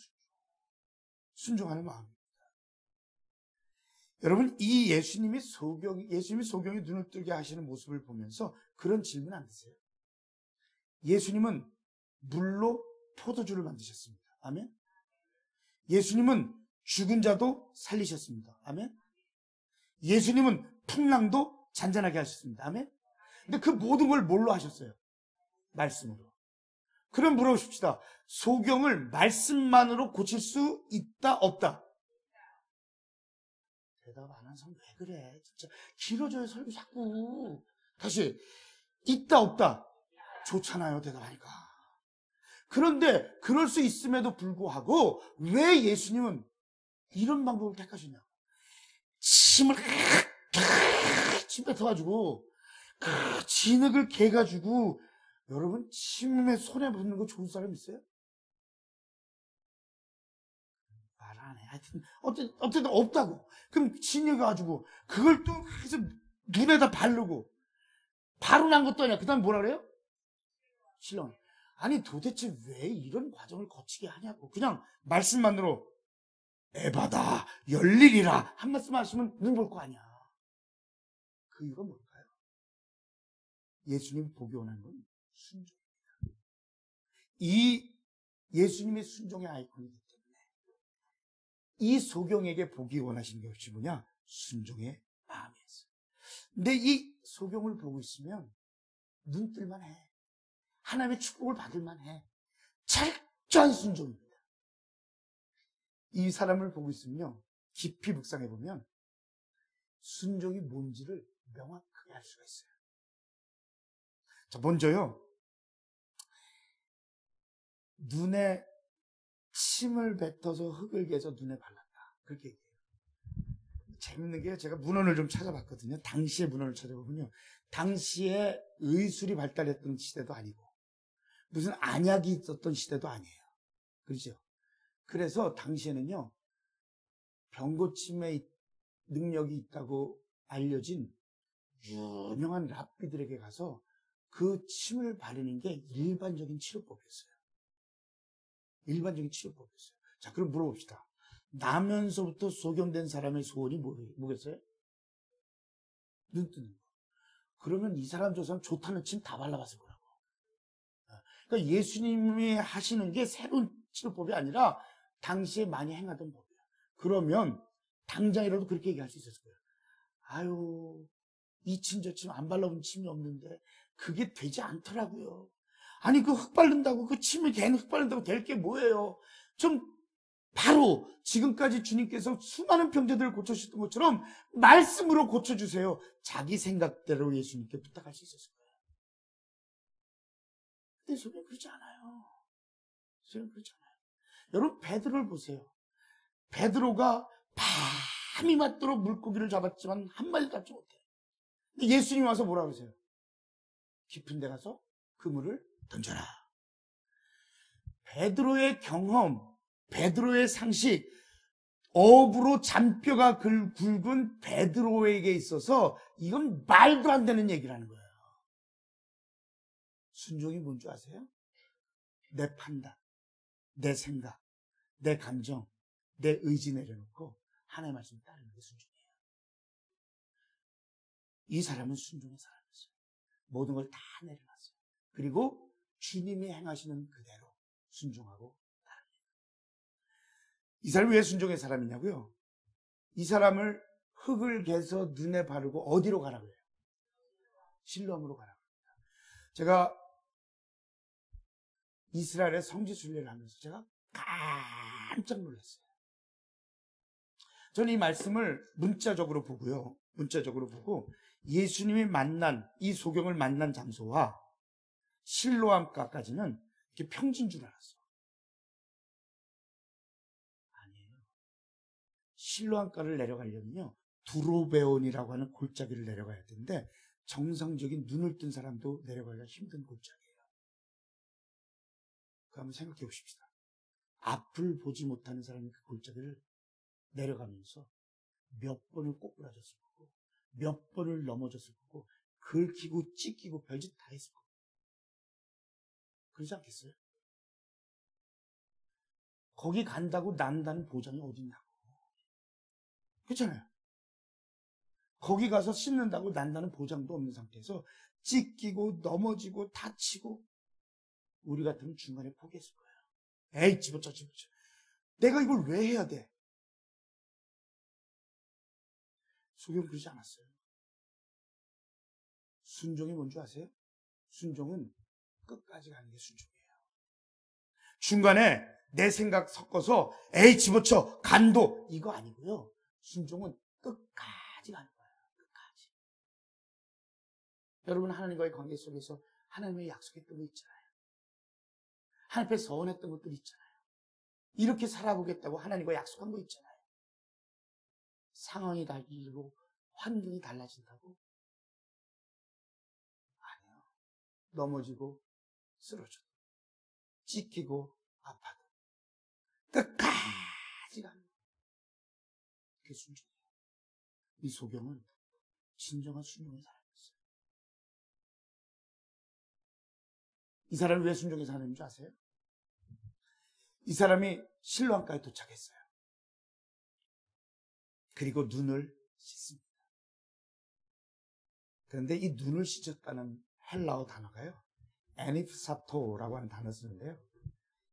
순종하는 마음입니다. 여러분, 이 예수님이 소경의 눈을 뜨게 하시는 모습을 보면서 그런 질문 안 드세요? 예수님은 물로 포도주를 만드셨습니다. 아멘? 예수님은 죽은 자도 살리셨습니다. 아멘? 예수님은 풍랑도 잔잔하게 하셨습니다. 아멘? 근데 그 모든 걸 뭘로 하셨어요? 말씀으로. 그럼 물어보십시다. 소경을 말씀만으로 고칠 수 있다, 없다? 대답 안 하는 사람 왜 그래? 진짜 길어져요, 설교 자꾸. 다시, 있다, 없다? 좋잖아요, 대답하니까. 그런데 그럴 수 있음에도 불구하고 왜 예수님은 이런 방법을 택하셨냐? 침을 침 뱉어가지고 진흙을 개가지고 여러분 침에 손에 묻는 거 좋은 사람 있어요? 말 안 해. 하여튼 어쨌든 없다고. 그럼 진흙 가지고 그걸 또 해서 눈에다 바르고 바로 난 것도 아니야. 그 다음에 뭐라 그래요? 신령. 아니 도대체 왜 이런 과정을 거치게 하냐고. 그냥 말씀만으로 에바다 열리리라 한 말씀 하시면 눈 볼 거 아니야. 그 이유가 뭘까요? 예수님 보기 원하는 건 순종입니다. 이 예수님의 순종의 아이콘이기 때문에 이 소경에게 보기 원하신 것이 뭐냐? 순종의 마음이었어요. 근데 이 소경을 보고 있으면 눈 뜰만 해. 하나님의 축복을 받을만 해. 철저한 순종입니다. 이 사람을 보고 있으면요, 깊이 묵상해 보면 순종이 뭔지를 명확하게 알 수가 있어요. 자, 먼저요, 눈에 침을 뱉어서 흙을 개서 눈에 발랐다. 그렇게 얘기해요. 재밌는 게 제가 문헌을 좀 찾아봤거든요. 당시의 문헌을 찾아보면요, 당시에 의술이 발달했던 시대도 아니고 무슨 안약이 있었던 시대도 아니에요. 그렇죠? 그래서 당시에는요, 병고침에 능력이 있다고 알려진 유명한 랍비들에게 가서 그 침을 바르는 게 일반적인 치료법이었어요. 일반적인 치료법이었어요. 자, 그럼 물어봅시다. 나면서부터 소경된 사람의 소원이 뭐겠어요? 눈 뜨는 거. 그러면 이 사람 저 사람 좋다는 침 다 발라봤을 거라고. 그러니까 예수님이 하시는 게 새로운 치료법이 아니라 당시에 많이 행하던 법이에요. 그러면 당장이라도 그렇게 얘기할 수 있었을 거예요. 아유, 이 침 저 침 안 발라본 침이 없는데 그게 되지 않더라고요. 아니 그 흙 바른다고 그 침을 걔는 흙 바른다고 될 게 뭐예요? 좀 바로 지금까지 주님께서 수많은 병자들을 고쳐주셨던 것처럼 말씀으로 고쳐주세요. 자기 생각대로 예수님께 부탁할 수 있었을 거예요. 근데 소리는 그렇지 않아요. 소리는 그렇지 않아요. 여러분 베드로를 보세요. 베드로가 밤이 맞도록 물고기를 잡았지만 한 마리도 잡지 못해. 근데 예수님이 와서 뭐라 그러세요? 깊은 데 가서 그물을 던져라. 베드로의 경험, 베드로의 상식, 어부로 잔뼈가 굵은 베드로에게 있어서 이건 말도 안 되는 얘기라는 거예요. 순종이 뭔지 아세요? 내 판단, 내 생각, 내 감정, 내 의지 내려놓고 하나님의 말씀 따르는 게 순종이에요. 이 사람은 순종의 사람이었어요. 모든 걸 다 내려놨어요. 그리고 주님이 행하시는 그대로 순종하고 따릅니다. 이 사람이 왜 순종의 사람이냐고요? 이 사람을 흙을 개서 눈에 바르고 어디로 가라고 해요? 실로암으로 가라고 합니다. 제가 이스라엘의 성지 순례를 하면서 제가 깜짝 놀랐어요. 저는 이 말씀을 문자적으로 보고요. 문자적으로 보고 예수님이 만난 이 소경을 만난 장소와 실로암가까지는 이렇게 평지인 줄 알았어. 아니에요. 실로암가를 내려가려면요, 두로베온이라고 하는 골짜기를 내려가야 되는데 정상적인 눈을 뜬 사람도 내려가기가 힘든 골짜기예요. 그거 한번 생각해 보십시다. 앞을 보지 못하는 사람이 그 골짜기를 내려가면서 몇 번을 꼬꾸라졌을 거고 몇 번을 넘어졌을 거고 긁히고 찢기고 별짓 다 했을 거고 그러지 않겠어요? 거기 간다고 난다는 보장이 어딨냐고. 그렇잖아요. 거기 가서 씻는다고 난다는 보장도 없는 상태에서 찢기고 넘어지고 다치고 우리 같으면 중간에 포기했을 거예요. 에이, 집어쳐. 내가 이걸 왜 해야 돼? 소경 그러지 않았어요. 순종이 뭔지 아세요? 순종은 끝까지 가는 게 순종이에요. 중간에 내 생각 섞어서 에이, 집어쳐, 간도 이거 아니고요. 순종은 끝까지 가는 거예요. 끝까지. 여러분, 하나님과의 관계 속에서 하나님의 약속했던 거 있잖아요. 하나님 앞에 서원했던 것들 있잖아요. 이렇게 살아보겠다고 하나님과 약속한 거 있잖아요. 상황이 달라지고 환경이 달라진다고? 아니요. 넘어지고 쓰러져도 찢기고 아파도 끝까지 가는 거예요. 그게 순종이에요. 이 소경은 진정한 순종의 사람이었어요. 이 사람이 왜 순종의 사람인 줄 아세요? 이 사람이 실로암가에 도착했어요. 그리고 눈을 씻습니다. 그런데 이 눈을 씻었다는 헬라어 단어가요, 에니프사토라고 하는 단어를 쓰는데요.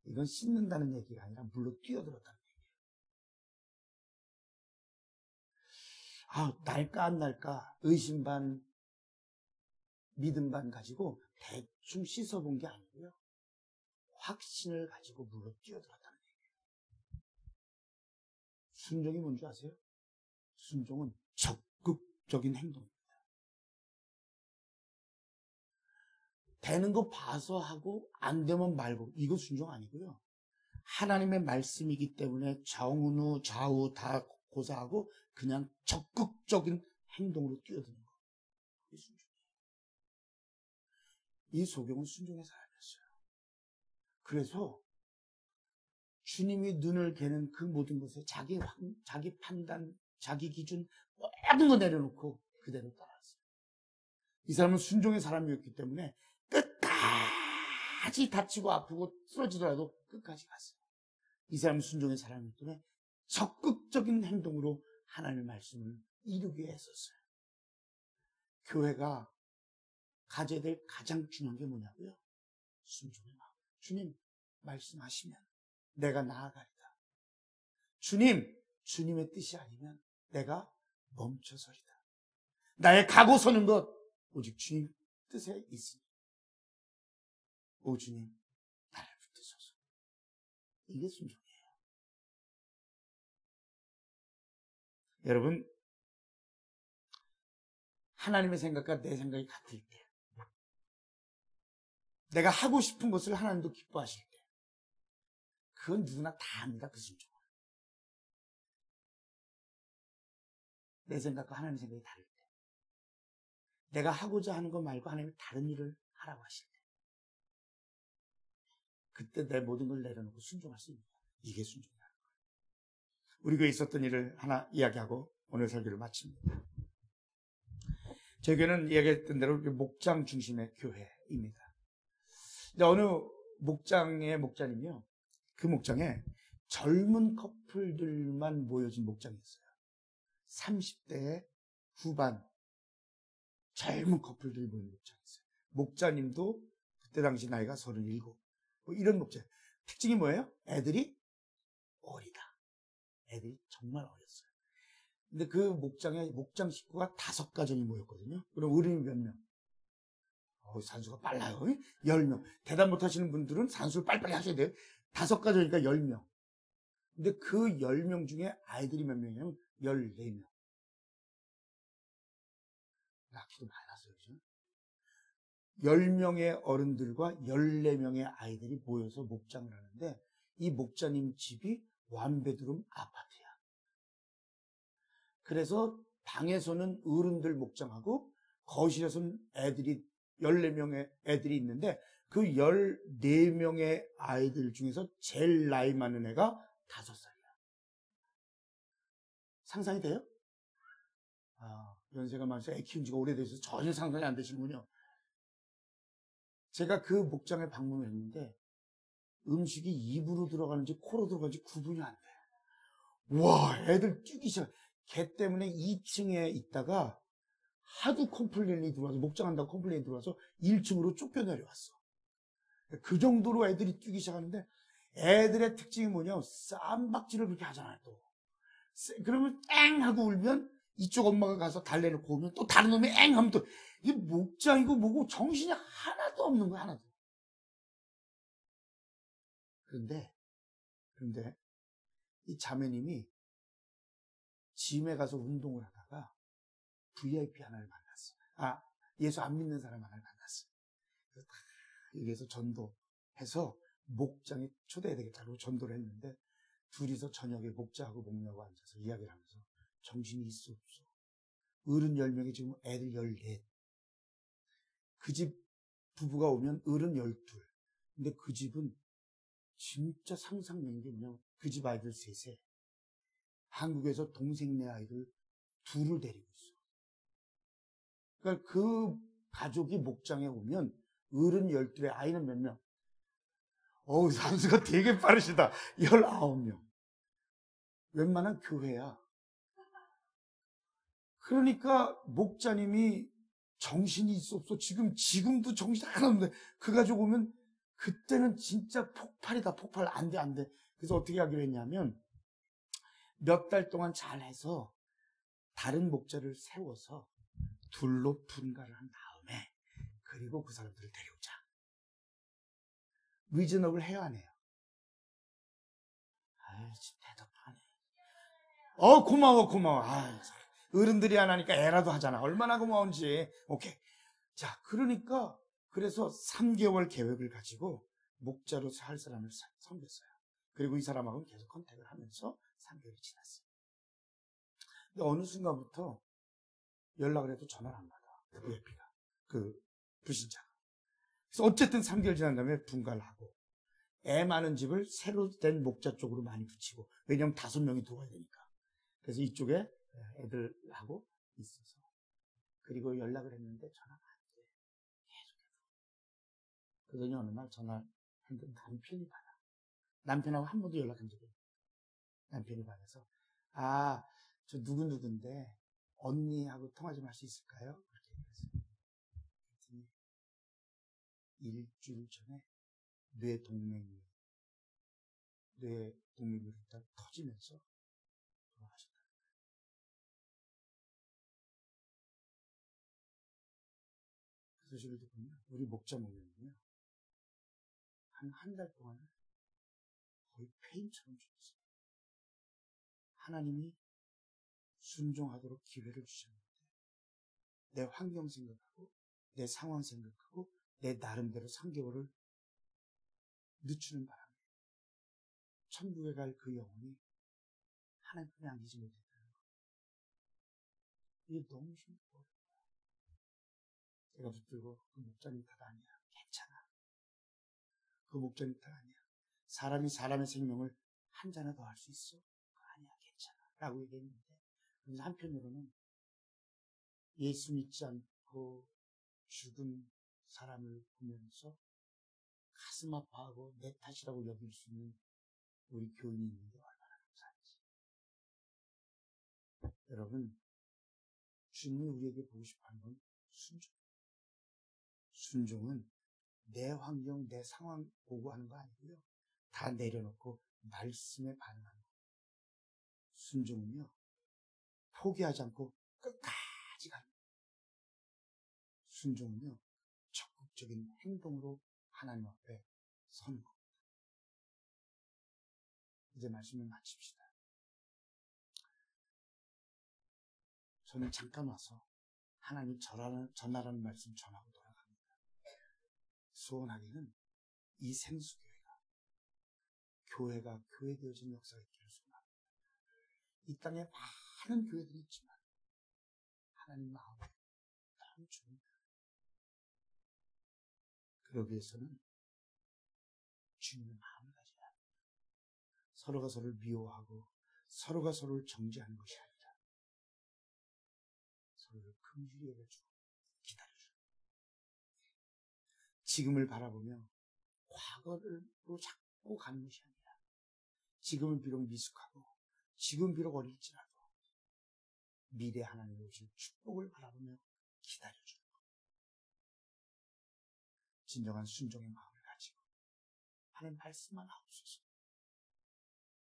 이건 씻는다는 얘기가 아니라 물로 뛰어들었다는 얘기예요. 날까 안 날까 의심 반 믿음 반 가지고 대충 씻어본 게 아니고요. 확신을 가지고 물로 뛰어들었다는 얘기예요. 순종이 뭔지 아세요? 순종은 적극적인 행동입니다. 되는 거 봐서 하고 안 되면 말고, 이거 순종 아니고요. 하나님의 말씀이기 때문에 좌우 다 고사하고 그냥 적극적인 행동으로 뛰어드는 거. 그게 순종이에요. 이 소경은 순종의 사람이었어요. 그래서 주님이 눈을 개는 그 모든 것에 자기 판단, 자기 기준 모든 거 내려놓고 그대로 따라왔어요. 이 사람은 순종의 사람이었기 때문에 끝까지 다치고 아프고 쓰러지더라도 끝까지 갔어요. 이 사람은 순종의 사람이기 때문에 적극적인 행동으로 하나님의 말씀을 이루기 위해 했었어요. 교회가 가져야 될 가장 중요한 게 뭐냐고요? 순종의 마음. 주님 말씀하시면 내가 나아가리다. 주님의 뜻이 아니면 내가 멈춰서리다. 나의 가고 서는 것 오직 주님 뜻에 있으니 오 주님 나를 붙드소서. 이게 순종이에요. 여러분, 하나님의 생각과 내 생각이 같을 때, 내가 하고 싶은 것을 하나님도 기뻐하실 때, 그건 누구나 다 합니다. 그 순종은. 내 생각과 하나님의 생각이 다를 때, 내가 하고자 하는 것 말고 하나님이 다른 일을 하라고 하실 때, 그때 내 모든 걸 내려놓고 순종할 수 있는 거예요. 이게 순종이라는 거예요. 우리 교회에 있었던 일을 하나 이야기하고 오늘 설교를 마칩니다. 저희 교회는 이야기했던 대로 목장 중심의 교회입니다. 어느 목장의 목자님이요, 그 목장에 젊은 커플들만 모여진 목장이었어요. 30대 후반 젊은 커플들이 모인 목장이었어요. 목자님도 그때 당시 나이가 37. 이런 목장. 특징이 뭐예요? 애들이 어리다. 애들이 정말 어렸어요. 근데 그 목장에 목장 식구가 5가정이 모였거든요. 그럼 어른이 몇 명? 산수가 빨라요. 10명. 대답 못 하시는 분들은 산수를 빨리빨리 하셔야 돼요. 5가정이니까 10명. 근데 그 10명 중에 아이들이 몇 명이냐면 14명. 낳기도 많았어요. 그죠? 10명의 어른들과 14명의 아이들이 모여서 목장을 하는데, 이 목자님 집이 완베드룸 아파트야. 그래서 방에서는 어른들 목장하고 거실에서는 14명의 애들이 있는데, 그 14명의 아이들 중에서 제일 나이 많은 애가 5살이야. 상상이 돼요? 연세가 많아서 애 키운 지가 오래돼서 전혀 상상이 안 되시는군요. 제가 그 목장에 방문을 했는데 음식이 입으로 들어가는지 코로 들어가는지 구분이 안 돼. 와, 애들 뛰기 시작. 걔 때문에 2층에 있다가 하도 컴플레인이 들어와서, 목장한다고 컴플레인이 들어와서 1층으로 쫓겨내려왔어. 그 정도로 애들이 뛰기 시작하는데, 애들의 특징이 뭐냐, 쌈박질을 그렇게 하잖아요, 또. 그러면 땡 하고 울면 이쪽 엄마가 가서 달래놓고 오면 또 다른 놈이 엥 하면 또, 이게 목장이고 뭐고 정신이 하나도 없는 거야, 하나도. 그런데 이 자매님이 짐에 가서 운동을 하다가 VIP 하나를 만났어요. 예수 안 믿는 사람 하나를 만났어요. 그래서 다 여기에서 전도해서 목장에 초대해야 되겠다고 전도를 했는데, 둘이서 저녁에 목자하고 먹냐고 앉아서 이야기를 하면서 정신이 있어 없어. 어른 10명이 지금 애들 14. 그 집 부부가 오면 어른 12. 근데 그 집은 진짜 상상된 게 뭐냐면 그 집 아이들 3. 한국에서 동생네 아이들 2를 데리고 있어. 그러니까 그 가족이 목장에 오면 어른 12에 아이는 몇 명? 어우, 산수가 되게 빠르시다. 19명. 웬만한 교회야. 그러니까 목자님이 정신이 있어 없어. 지금도 정신 하나 없는데 그 가족 오면 그때는 진짜 폭발이다. 폭발. 안 돼, 안 돼. 그래서 어떻게 하기로 했냐면 몇 달 동안 잘해서 다른 목자를 세워서 둘로 분가를 한 다음에 그리고 그 사람들을 데려오자. 리저너블 해야 안 해요? 아유, 대답하네. 고마워. 어른들이 안 하니까 애라도 하잖아. 얼마나 고마운지. 오케이. 자, 그러니까 그래서 3개월 계획을 가지고 목자로 살 사람을 섬겼어요. 그리고 이 사람하고는 계속 컨택을 하면서 3개월이 지났어요. 근데 어느 순간부터 연락을 해도 전화를 안 받아. 그 예피가. 그 불신자가. 그래서 어쨌든 3개월 지난 다음에 분가를 하고 애 많은 집을 새로 된 목자 쪽으로 많이 붙이고, 왜냐면 5명이 도와야 되니까. 그래서 이쪽에 애들하고 있어서. 그리고 연락을 했는데 전화가 안 돼. 계속해서. 그러더니 어느 날 전화를 했는데 남편이 받아. 남편하고 한 번도 연락한 적이 없어요. 남편이 받아서 저 누구인데 언니하고 통화 좀 할 수 있을까요? 그렇게 얘기했어요. 그랬더니 일주일 전에 뇌동맥류 일단 터지면서 돌아가셨다. 그 소식을 듣고는 우리 목자 목사님은요, 한 달 동안은 거의 페인처럼 죽었어요. 하나님이 순종하도록 기회를 주셨는데 내 환경 생각하고 내 상황 생각하고 내 나름대로 3개월을 늦추는 바람에 천국에 갈 그 영혼이 하나님 편에 안기지 못했다는 거. 이게 너무 힘들어요. 제가 붙들고 그 목자님 탓 아니야. 괜찮아. 그 목자님 탓 아니야. 사람이 사람의 생명을 한 잔에 더 할 수 있어? 아니야, 괜찮아. 라고 얘기했는데, 그래서 한편으로는 예수 믿지 않고 죽은 사람을 보면서 가슴 아파하고 내 탓이라고 여길 수 있는 우리 교인이 있는데 얼마나 감사한지. 여러분, 주님이 우리에게 보고 싶어하는 건 순종. 순종은 내 환경, 내 상황 보고 하는 거 아니고요. 다 내려놓고 말씀에 반응하는 거. 순종은요, 포기하지 않고 끝까지 가는 거예요. 순종은요, 적극적인 행동으로 하나님 앞에 서는 겁니다. 이제 말씀을 마칩시다. 저는 잠깐 와서 하나님 전하라는 말씀 전하고 돌아갑니다. 소원하기는 이 생수교회가 교회 되어진 역사가 있기를 소원합니다. 이 땅에 많은 교회들이 있지만 하나님 마음에 너무 좋은 교회. 그러기 위해서는 주님의 마음을 가져야 합니다. 서로가 서로를 미워하고 서로가 서로를 정죄하는 것이 아니라 서로를 긍휼히 여겨주고 기다려주는, 지금을 바라보며 과거로 자꾸 가는 것이 아니라 지금은 비록 미숙하고 지금 비록 어릴지라도 미래 하나님이 오실 축복을 바라보며 기다려주는 것. 진정한 순종의 마음을 가지고 하나님 말씀만 하옵소서.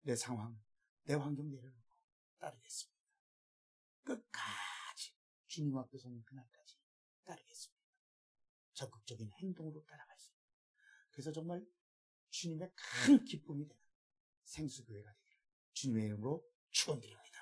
내 상황, 내 환경 내려놓고 따르겠습니다. 끝까지 주님 앞에 서는 그날까지 따르겠습니다. 적극적인 행동으로 따라갈 수 있는, 그래서 정말 주님의 큰 기쁨이 되는 생수교회가 되기를 주님의 이름으로 축원드립니다.